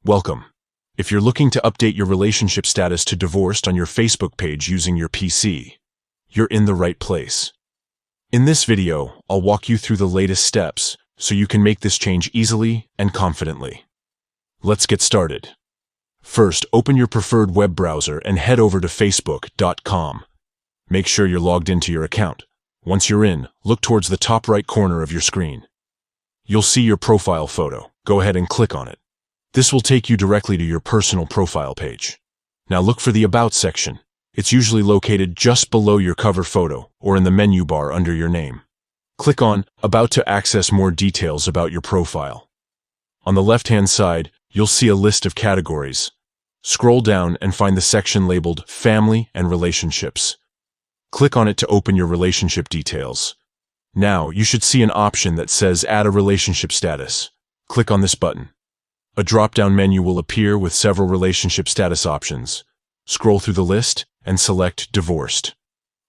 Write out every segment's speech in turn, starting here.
Welcome. If you're looking to update your relationship status to divorced on your Facebook page using your PC, you're in the right place. In this video, I'll walk you through the latest steps so you can make this change easily and confidently. Let's get started. First, open your preferred web browser and head over to facebook.com. Make sure you're logged into your account. Once you're in, look towards the top right corner of your screen. You'll see your profile photo. Go ahead and click on it. This will take you directly to your personal profile page. Now look for the About section. It's usually located just below your cover photo or in the menu bar under your name. Click on About to access more details about your profile. On the left-hand side, you'll see a list of categories. Scroll down and find the section labeled Family and Relationships. Click on it to open your relationship details. Now, you should see an option that says Add a Relationship Status. Click on this button. A drop-down menu will appear with several relationship status options. Scroll through the list and select Divorced.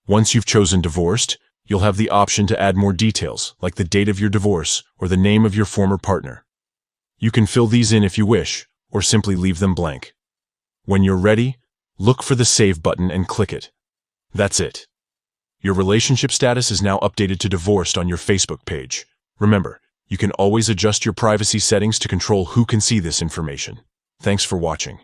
Once you've chosen Divorced, you'll have the option to add more details, like the date of your divorce or the name of your former partner. You can fill these in if you wish, or simply leave them blank. When you're ready, look for the Save button and click it. That's it. Your relationship status is now updated to Divorced on your Facebook page. Remember, you can always adjust your privacy settings to control who can see this information. Thanks for watching.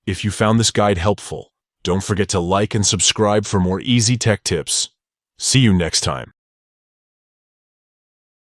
If you found this guide helpful, don't forget to like and subscribe for more easy tech tips. See you next time.